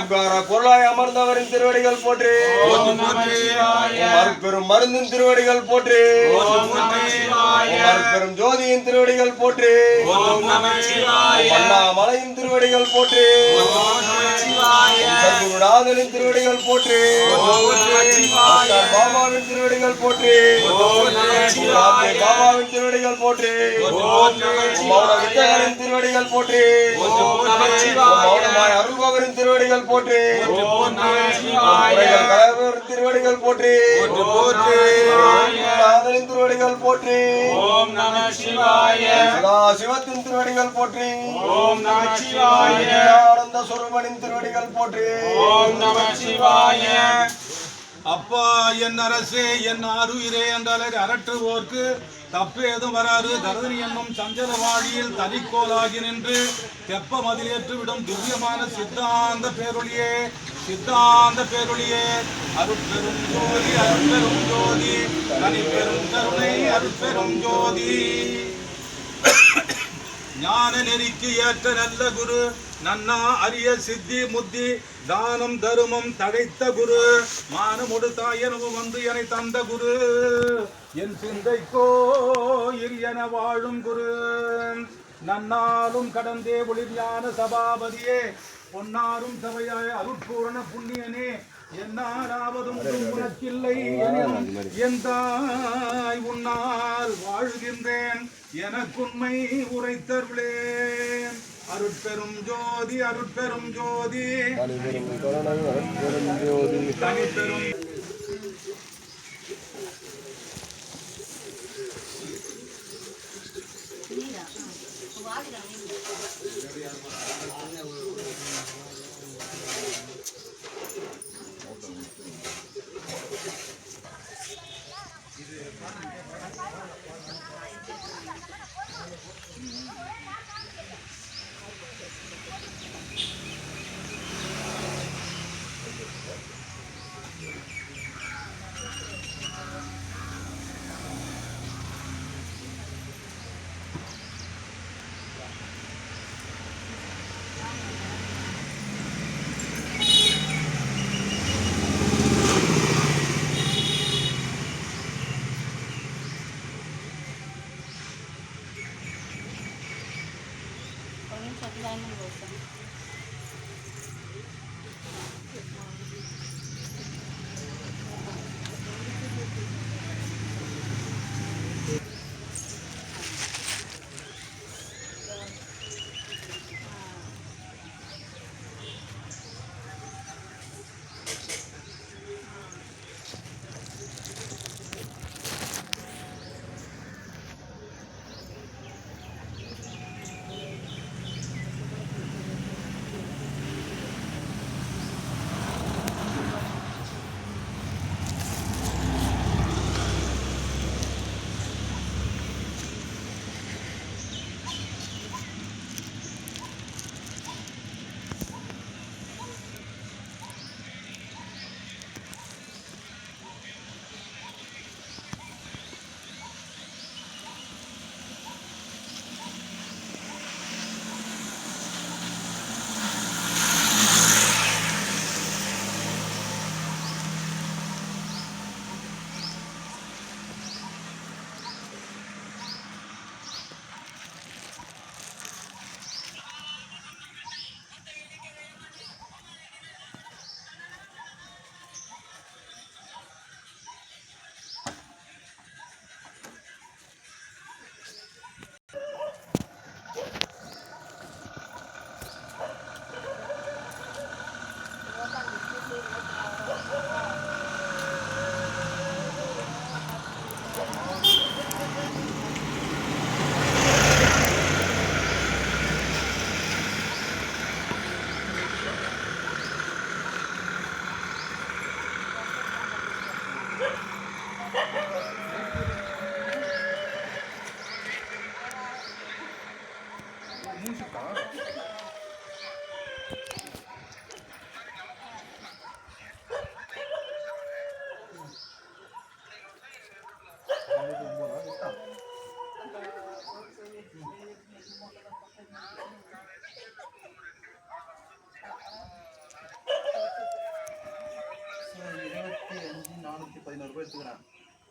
பொருளாய் அமர்ந்தவரின் திருவடிகள் போற்றி. மறுபெரும் மருந்தின் திருவடிகள் போற்றி. மறுபெரும் ஜோதியின் திருவடிகள் போற்றி. அண்ணாமலையின் திருவடிகள் போற்றி. சத்குருநாதனின் திருவடிகள் போற்றி. பாபாவின் திருவடிகள் போற்றி. பாபாவின் திருவடிகள் போற்றி. மௌன வித்தகனின் திருவடிகள் போற்றி. மௌனமாய் அருள்பவரின் திருவடிகள் போற்றி. கலைவரின் திருவடிகள் போற்றி. நாதனின் திருவடிகள் போற்றி. சிவத்தின் திருவடிகள் போற்றி. ஆனந்த சொரூபனின் திருவடிகள் போற்றி. அப்பா என் அரசே என் ஆருயிரே என்றாலே அரற்றுவோர்க்கு தப்பேதும் வராது. தரதனி என்னும் சஞ்சல வாழியில் தனிக்கோலாகி நின்று தெப்ப மதிலேற்று விடும் திவ்யமான சித்தாந்த பேரொழியே அருட்பெரும் ஜோதி தனி பெரும் கருணை அருட்பெரும் ஜோதி. ஞான நெறிக்கு ஏற்ற நல்ல குரு நன்னா அரிய சித்தி முத்தி தானம் தருமம் தழைத்த குரு மானமுடு தாயனவும் வந்து என தந்த குரு என் சிந்தைக்கோ என வாழும் குரு நன்னாலும் கடந்தே ஒளிர்ஞான சபாபதியே பொன்னாரும் சபையாய அருட்பூரண புண்ணியனே என்னாலாவதும் உனக்கில்லை என் தாய் உன்னால் வாழ்கின்றேன் எனக்குண்மை உரைத்தருளேன். அருட்பெரும் ஜோதி தனிப்பெரும் ஐநூறு ரூபாய் எடுத்துக்கிறேன்